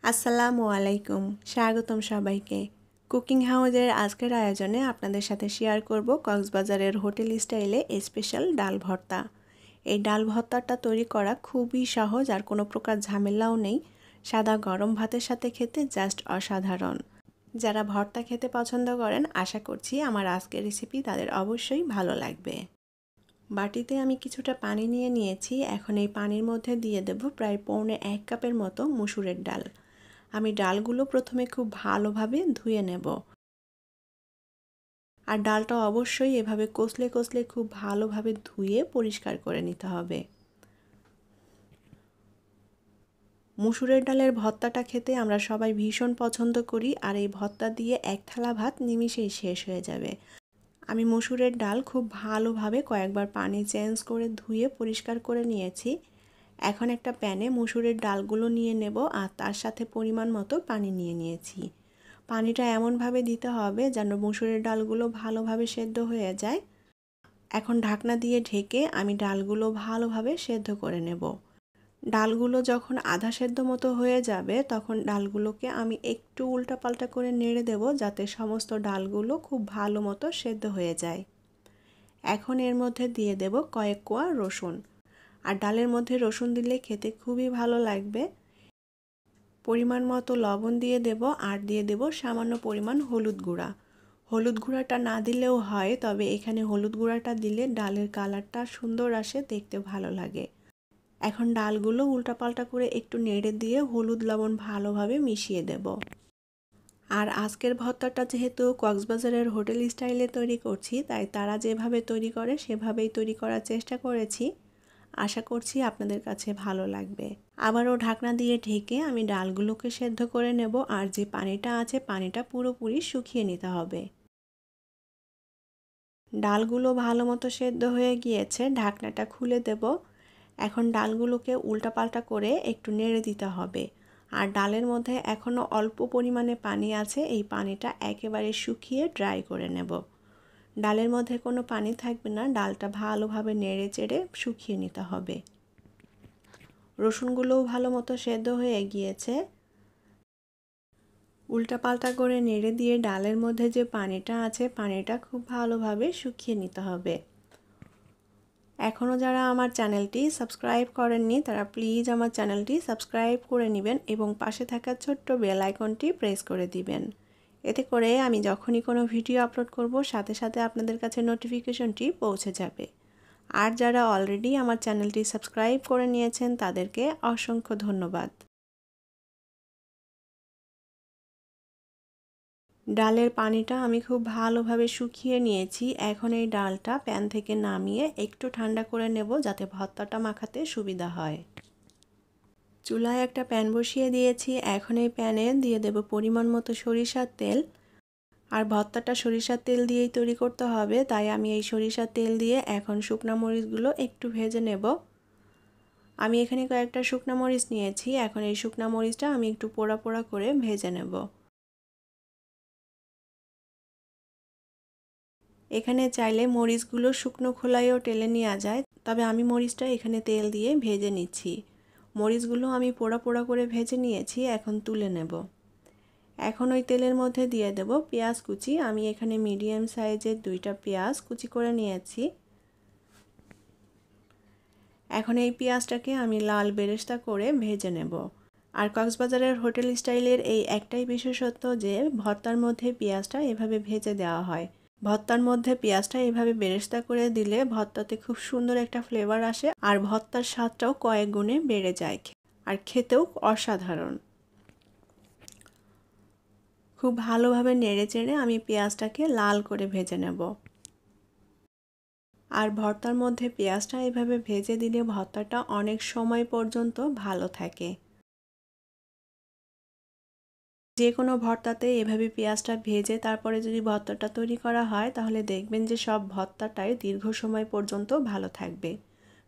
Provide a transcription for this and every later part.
আসসালামু আলাইকুম, স্বাগতম সবাইকে। কুকিং হাউজের আজকের আয়োজনে আপনাদের সাথে শেয়ার করব কক্সবাজারের হোটেল স্টাইলে স্পেশাল ডাল ভর্তা। এই ডাল ভর্তাটা তৈরি করা খুবই সহজ আর কোনো প্রকার ঝামেলাও নেই। সাদা গরম ভাতের সাথে খেতে জাস্ট অসাধারণ। যারা ভর্তা খেতে পছন্দ করেন আশা করছি আমার আজকের রেসিপি তাদের অবশ্যই ভালো লাগবে। বাটিতে আমি কিছুটা পানি নিয়ে নিয়েছি। এখন এই পানির মধ্যে দিয়ে দেব প্রায় পৌনে 1 কাপের মতো মসুরের ডাল। আমি ডালগুলো প্রথমে খুব ভালোভাবে ধুয়ে নেব। আর ডালটা অবশ্যই এভাবে কষলে কষলে খুব ভালোভাবে ধুয়ে পরিষ্কার করে নিতে হবে। মসুরের ডালের ভর্তাটা খেতে আমরা সবাই ভীষণ পছন্দ করি, আর এই ভর্তা দিয়ে এক থালা ভাত নিমিষেই শেষ হয়ে যাবে। আমি মসুরের ডাল খুব ভালোভাবে কয়েকবার পানি চেঞ্জ করে ধুয়ে পরিষ্কার করে নিয়েছি। এখন একটা প্যানে মসুরের ডালগুলো নিয়ে নেব আর তার সাথে পরিমাণ মতো পানি নিয়ে নিয়েছি। পানিটা এমনভাবে দিতে হবে যেন মসুরের ডালগুলো ভালোভাবে সেদ্ধ হয়ে যায়। এখন ঢাকনা দিয়ে ঢেকে আমি ডালগুলো ভালোভাবে সেদ্ধ করে নেব। ডালগুলো যখন আধা সেদ্ধ মতো হয়ে যাবে তখন ডালগুলোকে আমি একটু উল্টাপাল্টা করে নেড়ে দেব যাতে সমস্ত ডালগুলো খুব ভালো মতো সেদ্ধ হয়ে যায়। এখন এর মধ্যে দিয়ে দেব কয়েক কোয়া রসুন। আর ডালের মধ্যে রসুন দিলে খেতে খুবই ভালো লাগবে। পরিমাণ মতো লবণ দিয়ে দেব আর দিয়ে দেব সামান্য পরিমাণ হলুদ গুঁড়া। হলুদ গুঁড়াটা না দিলেও হয়, তবে এখানে হলুদ গুঁড়াটা দিলে ডালের কালারটা সুন্দর আসে, দেখতে ভালো লাগে। এখন ডালগুলো উল্টাপাল্টা করে একটু নেড়ে দিয়ে হলুদ লবণ ভালোভাবে মিশিয়ে দেব। আর আজকের ভর্তাটা যেহেতু কক্সবাজারের হোটেল স্টাইলে তৈরি করছি, তাই তারা যেভাবে তৈরি করে সেভাবেই তৈরি করার চেষ্টা করেছি। আশা করছি আপনাদের কাছে ভালো লাগবে। আবারও ঢাকনা দিয়ে ঢেকে আমি ডালগুলোকে সেদ্ধ করে নেব, আর যে পানিটা আছে পানিটা পুরোপুরি শুকিয়ে নিতে হবে। ডালগুলো ভালো মতো সেদ্ধ হয়ে গিয়েছে, ঢাকনাটা খুলে দেব। এখন ডালগুলোকে উল্টাপাল্টা করে একটু নেড়ে দিতে হবে। আর ডালের মধ্যে এখনও অল্প পরিমাণে পানি আছে, এই পানিটা একেবারে শুকিয়ে ড্রাই করে নেব। ডালের মধ্যে কোনো পানি থাকবে না, ডালটা ভালোভাবে নেড়ে চেড়ে শুকিয়ে নিতে হবে। রসুনগুলোও ভালো মতো সেদ্ধ হয়ে গিয়েছে। উল্টাপাল্টা করে নেড়ে দিয়ে ডালের মধ্যে যে পানিটা আছে পানিটা খুব ভালোভাবে শুকিয়ে নিতে হবে। এখনও যারা আমার চ্যানেলটি সাবস্ক্রাইব করেননি তারা প্লিজ আমার চ্যানেলটি সাবস্ক্রাইব করে নেবেন এবং পাশে থাকা ছোট্ট বেল আইকনটি প্রেস করে দিবেন। এতে করে আমি যখনই কোনো ভিডিও আপলোড করব সাথে সাথে আপনাদের কাছে নোটিফিকেশনটি পৌঁছে যাবে। আর যারা অলরেডি আমার চ্যানেলটি সাবস্ক্রাইব করে নিয়েছেন তাদেরকে অসংখ্য ধন্যবাদ। ডালের পানিটা আমি খুব ভালোভাবে শুকিয়ে নিয়েছি। এখন এই ডালটা প্যান থেকে নামিয়ে একটু ঠান্ডা করে নেব যাতে ভর্তাটা মাখাতে সুবিধা হয়। চুলায় একটা প্যান বসিয়ে দিয়েছি। এখন এই প্যানে দিয়ে দেব পরিমাণ মতো সরিষার তেল। আর ভর্তাটা সরিষার তেল দিয়েই তৈরি করতে হবে, তাই আমি এই সরিষার তেল দিয়ে এখন শুকনা মরিচগুলো একটু ভেজে নেব। আমি এখানে কয়েকটা শুকনা মরিচ নিয়েছি। এখন এই শুকনা মরিচটা আমি একটু পোড়া পোড়া করে ভেজে নেব। এখানে চাইলে মরিচগুলো শুকনো খোলায়ও টেলে নেওয়া যায়, তবে আমি মরিচটা এখানে তেল দিয়ে ভেজে নিচ্ছি। মরিচগুলো আমি পোড়া পোড়া করে ভেজে নিয়েছি, এখন তুলে নেব। এখন ওই তেলের মধ্যে দিয়ে দেব পেঁয়াজ কুচি। আমি এখানে মিডিয়াম সাইজের 2টা পেঁয়াজ কুচি করে নিয়েছি। এখন এই পেঁয়াজটাকে আমি লাল বেরেস্তা করে ভেজে নেব। আর কক্সবাজারের হোটেল স্টাইলের এই একটাই বিশেষত্ব যে ভর্তার মধ্যে পেঁয়াজটা এভাবে ভেজে দেওয়া হয়। ভর্তার মধ্যে পেঁয়াজটা এভাবে বেরেস্তা করে দিলে ভর্তাতে খুব সুন্দর একটা ফ্লেভার আসে, আর ভর্তার স্বাদটাও কয়েক গুণে বেড়ে যায়, আর খেতেও অসাধারণ। খুব ভালোভাবে নেড়ে চেড়ে আমি পেঁয়াজটাকে লাল করে ভেজে নেব। আর ভর্তার মধ্যে পেঁয়াজটা এভাবে ভেজে দিলে ভর্তাটা অনেক সময় পর্যন্ত ভালো থাকে। যে কোনো ভর্তাতে এভাবে পেঁয়াজটা ভেজে তারপরে যদি ভর্তাটা তৈরি করা হয় তাহলে দেখবেন যে সব ভর্তাটাই দীর্ঘ সময় পর্যন্ত ভালো থাকবে।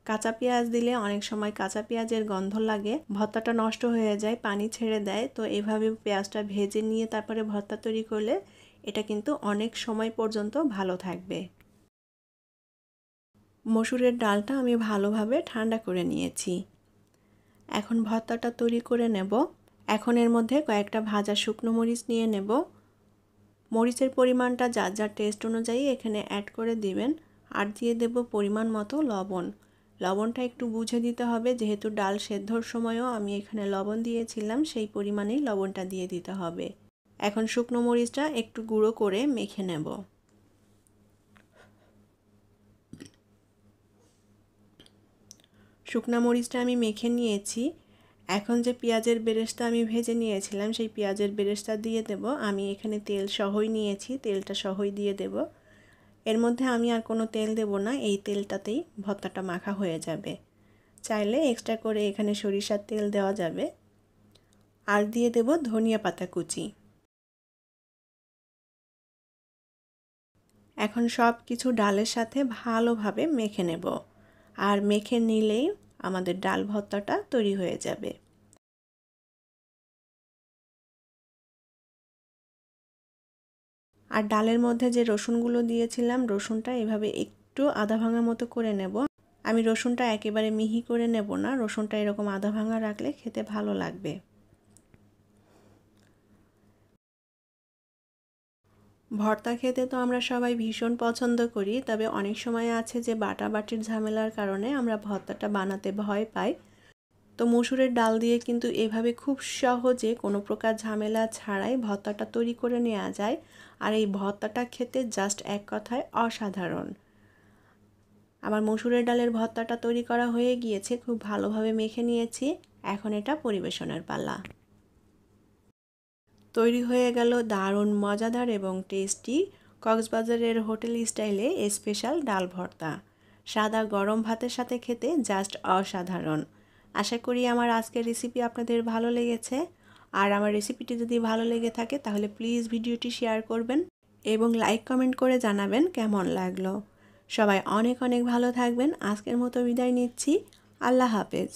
কাঁচা পেঁয়াজ দিলে অনেক সময় কাঁচা পেঁয়াজের গন্ধ লাগে, ভর্তাটা নষ্ট হয়ে যায়, পানি ছেড়ে দেয়। তো এভাবে পেঁয়াজটা ভেজে নিয়ে তারপরে ভর্তা তৈরি করলে এটা কিন্তু অনেক সময় পর্যন্ত ভালো থাকবে। মসুরের ডালটা আমি ভালোভাবে ঠান্ডা করে নিয়েছি। এখন ভর্তাটা তৈরি করে নেব। এখন এর মধ্যে কয়েকটা ভাজা শুকনো মরিচ নিয়ে নেব। মরিচের পরিমাণটা যার যার টেস্ট অনুযায়ী এখানে অ্যাড করে দিবেন। আর দিয়ে দেব পরিমাণ মতো লবণ। লবণটা একটু বুঝে দিতে হবে, যেহেতু ডাল সেদ্ধর সময়ও আমি এখানে লবণ দিয়েছিলাম, সেই পরিমাণেই লবণটা দিয়ে দিতে হবে। এখন শুকনো মরিচটা একটু গুঁড়ো করে মেখে নেব। শুকনো মরিচটা আমি মেখে নিয়েছি। এখন যে পেঁয়াজের বেরেস্তা আমি ভেজে নিয়েছিলাম, সেই পেঁয়াজের বেরেস্তা দিয়ে দেব। আমি এখানে তেল সহই নিয়েছি, তেলটা সহই দিয়ে দেব। এর মধ্যে আমি আর কোনো তেল দেব না, এই তেলটাতেই ভর্তাটা মাখা হয়ে যাবে। চাইলে এক্সট্রা করে এখানে সরিষার তেল দেওয়া যাবে। আর দিয়ে দেব ধনিয়া পাতা কুচি। এখন সব কিছু ডালের সাথে ভালোভাবে মেখে নেব। আর মেখে নিলেই আমাদের ডাল ভর্তাটা তৈরি হয়ে যাবে। আর ডালের মধ্যে যে রসুনগুলো দিয়েছিলাম, রসুনটা এভাবে একটু আধা ভাঙা মতো করে নেব। আমি রসুনটা একেবারে মিহি করে নেব না, রসুনটা এরকম আধা ভাঙা রাখলে খেতে ভালো লাগবে। ভর্তা খেতে তো আমরা সবাই ভীষণ পছন্দ করি, তবে অনেক সময় আছে যে বাটাবাটির ঝামেলার কারণে আমরা ভর্তাটা বানাতে ভয় পাই। তো মসুরের ডাল দিয়ে কিন্তু এভাবে খুব সহজে কোনো প্রকার ঝামেলা ছাড়াই ভর্তাটা তৈরি করে নেওয়া যায়। আর এই ভর্তাটা খেতে জাস্ট এক কথায় অসাধারণ। আমার মসুরের ডালের ভর্তাটা তৈরি করা হয়ে গিয়েছে, খুব ভালোভাবে মেখে নিয়েছি। এখন এটা পরিবেশনের পালা। তৈরি হয়ে গেল দারুণ মজাদার এবং টেস্টি কক্সবাজারের হোটেল স্টাইলে স্পেশাল ডাল ভর্তা। সাদা গরম ভাতের সাথে খেতে জাস্ট অসাধারণ। আশা করি আমার আজকের রেসিপি আপনাদের ভালো লেগেছে। আর আমার রেসিপিটি যদি ভালো লেগে থাকে তাহলে প্লিজ ভিডিওটি শেয়ার করবেন এবং লাইক কমেন্ট করে জানাবেন কেমন লাগলো। সবাই অনেক অনেক ভালো থাকবেন। আজকের মতো বিদায় নিচ্ছি। আল্লাহ হাফেজ।